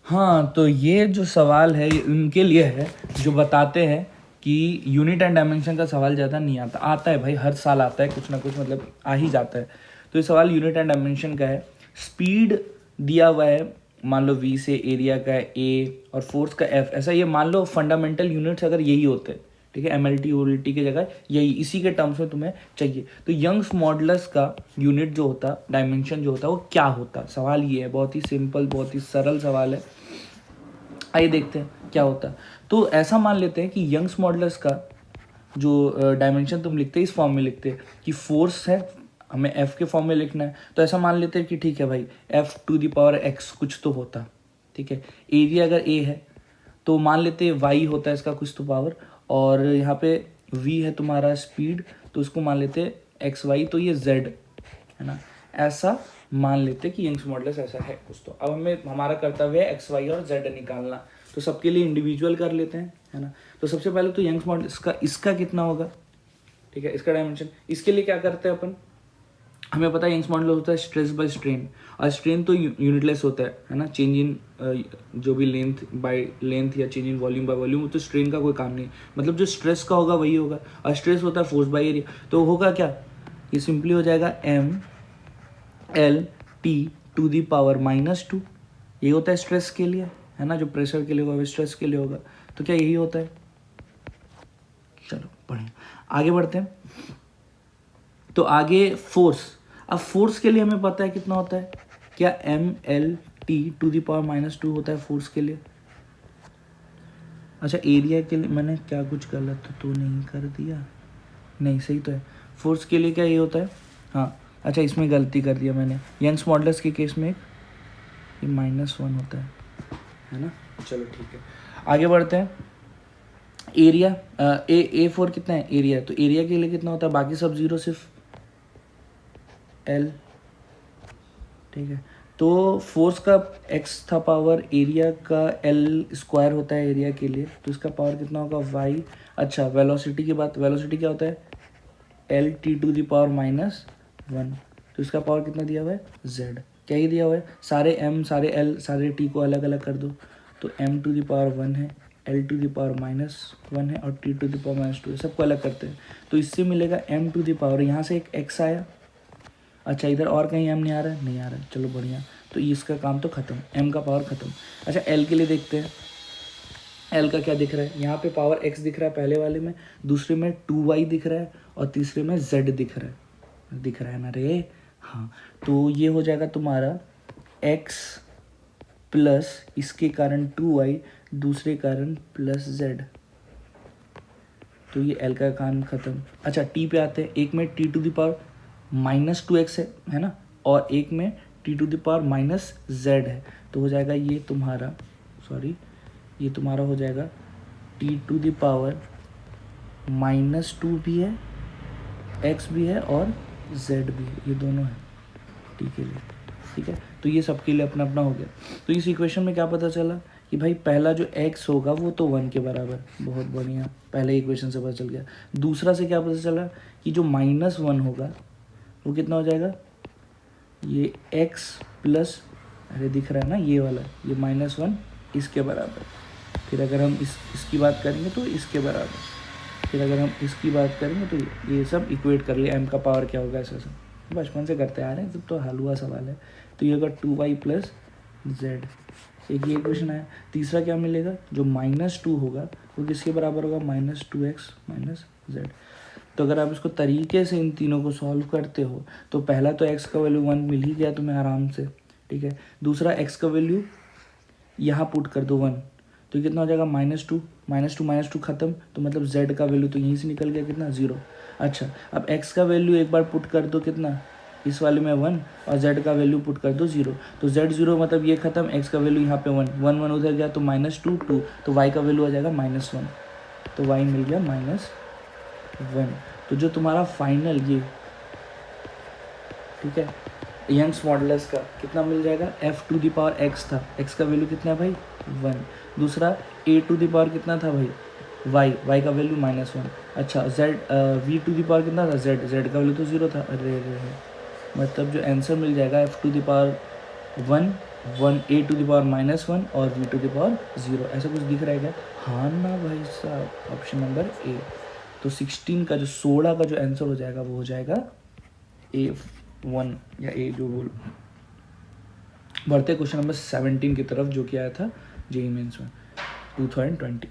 हाँ, तो ये जो सवाल है ये उनके लिए है जो बताते हैं कि यूनिट एंड डायमेंशन का सवाल ज़्यादा नहीं आता। आता है भाई, हर साल आता है कुछ ना कुछ, मतलब आ ही जाता है। तो ये सवाल यूनिट एंड डायमेंशन का है। स्पीड दिया हुआ है, मान लो v से, एरिया का a और फोर्स का f। ऐसा ये मान लो फंडामेंटल यूनिट्स अगर यही होते हैं, ठीक है, MLT OLT की जगह यही इसी के टर्म्स में तुम्हें चाहिए। तो यंग्स मॉडुलस का यूनिट जो होता, डायमेंशन जो होता, वो क्या होता? सवाल ये है, बहुत ही सिंपल, बहुत ही सरल सवाल है। आइए देखते हैं क्या होता है। तो ऐसा मान लेते हैं कि यंग्स मॉडुलस का जो डायमेंशन तुम लिखते हैं इस फॉर्म में लिखते हैं कि फोर्स है, हमें f के फॉर्म में लिखना है। तो ऐसा मान लेते हैं कि ठीक है भाई, f⁻x कुछ तो होता, ठीक है। एरिया अगर a है तो मान लेते हैं y होता है इसका कुछ तो पावर, और यहाँ पे v है तुम्हारा स्पीड, तो उसको मान लेते हैं xy, तो ये z है ना। ऐसा मान लेते कि यंग्स मॉडुलस ऐसा है कुछ तो। अब हमें हमारा कर्तव्य है एक्स वाई और जेड निकालना। तो सबके लिए इंडिविजुअल कर लेते हैं, है ना। तो सबसे पहले तो यंग्स मॉडुलस का इसका कितना होगा, ठीक है, इसका डायमेंशन। इसके लिए क्या करते हैं अपन, हमें पता है यंग्स मॉडुलस होता है स्ट्रेस बाय स्ट्रेन, और स्ट्रेन तो यूनिटलेस होता है ना। चेंज इन जो भी लेंथ बाय लेंथ या change in volume by volume, तो स्ट्रेन का कोई काम नहीं, मतलब जो स्ट्रेस का होगा वही होगा, और स्ट्रेस होता है फोर्स बाय एरिया। तो होगा क्या, ये सिंपली हो जाएगा mL/T⁻²। ये होता है स्ट्रेस के लिए, है ना, जो प्रेशर के लिए होगा स्ट्रेस के लिए होगा। तो क्या यही होता है? चलो बढ़िया, आगे बढ़ते हैं। तो आगे फोर्स। अब फोर्स के लिए हमें पता है कितना होता है, क्या mL/T⁻² होता है फोर्स के लिए। अच्छा, एरिया के लिए मैंने क्या कुछ गलत तो नहीं कर दिया? नहीं, सही तो है। फोर्स के लिए क्या ये होता है, हाँ अच्छा, इसमें गलती कर दिया मैंने। यंग्स मॉडुलस के केस में ये -1 होता है ना। चलो ठीक है, आगे बढ़ते हैं। एरिया A4 कितना है एरिया, तो एरिया के लिए कितना होता है, बाकी सब जीरो, सिर्फ L, ठीक है। तो फोर्स का x था पावर, एरिया का L² होता है एरिया के लिए, तो इसका पावर कितना होगा y। अच्छा, वेलोसिटी की बात, वेलोसिटी क्या होता है L⁻⁻1, तो इसका पावर कितना दिया हुआ है z। क्या ही दिया हुआ है, सारे m सारे l सारे t को अलग अलग कर दो, तो m⁻1 है, L⁻−1 है, और T⁻−2 है, सबको अलग करते हैं। तो इससे मिलेगा m⁻, यहाँ से एक x आया। अच्छा, इधर और कहीं m नहीं आ रहा है, नहीं आ रहा है, चलो बढ़िया। तो इसका काम तो खत्म, m का पावर खत्म। अच्छा, l के लिए देखते हैं। l का क्या दिख रहा है, यहाँ पे पावर x दिख रहा है पहले वाले में, दूसरे में 2y दिख रहा है, और तीसरे में z दिख रहा है ना रे। हाँ, तो ये हो जाएगा तुम्हारा x प्लस इसके कारण 2y, दूसरे कारण प्लस z। तो ये l का काम खत्म। अच्छा, t पे आते हैं। एक में T⁻−2x है ना, और एक में T⁻−z है। तो हो जाएगा ये तुम्हारा, सॉरी, ये तुम्हारा हो जाएगा T⁻−2 भी है, x भी है, और z भी है, ये दोनों है t के लिए, ठीक है। तो ये सबके लिए अपना अपना हो गया। तो इस इक्वेशन में क्या पता चला कि भाई पहला जो x होगा वो तो 1 के बराबर, बहुत बढ़िया, पहले इक्वेशन से पता चल गया। दूसरा से क्या पता चला कि जो -1 होगा वो कितना हो जाएगा, ये x प्लस, अरे दिख रहा है ना ये वाला, ये -1 इसके बराबर। फिर अगर हम इसकी बात करेंगे तो इसके बराबर, फिर अगर हम इसकी बात करेंगे तो ये सब इक्वेट कर लिया। m का पावर क्या होगा, ऐसा सब बचपन से करते आ रहे हैं, तो हलवा सवाल है। तो ये होगा 2y प्लस z, एक ये क्वेश्चन आया। तीसरा क्या मिलेगा, जो -2 होगा वो किसके बराबर होगा, -2x -z। तो अगर आप इसको तरीके से इन तीनों को सॉल्व करते हो तो पहला तो x का वैल्यू 1 मिल ही गया तुम्हें आराम से, ठीक है। दूसरा x का वैल्यू यहाँ पुट कर दो 1, तो कितना हो जाएगा -2 खत्म, तो मतलब z का वैल्यू तो यहीं से निकल गया, कितना 0। अच्छा, अब x का वैल्यू एक बार पुट कर दो, कितना, इस वाले में 1, और z का वैल्यू पुट कर दो 0, तो z 0 मतलब ये खत्म, x का वैल्यू यहाँ पे 1 1 उधर गया, तो -2 2, तो y का वैल्यू आ जाएगा -1, तो y मिल गया -1। तो जो तुम्हारा फाइनल ये, ठीक है, यंग्स मॉडुलस का कितना मिल जाएगा, f⁻x था, x का वैल्यू कितना है भाई 1। दूसरा a⁻ कितना था भाई y का वैल्यू -1। अच्छा, v⁻ कितना था z का वैल्यू तो 0 था। अरे मतलब जो आंसर मिल जाएगा f⁻1 a⁻−1 और v⁻0, ऐसा कुछ दिख रहा है क्या? हाँ ना भाई साहब, ऑप्शन नंबर ए। तो 16 का जो 16 का जो आंसर हो जाएगा वो हो जाएगा A1 या ए जो बोल। बढ़ते क्वेश्चन नंबर 17 की तरफ, जो कि आया था जेईई मेंस में 2020।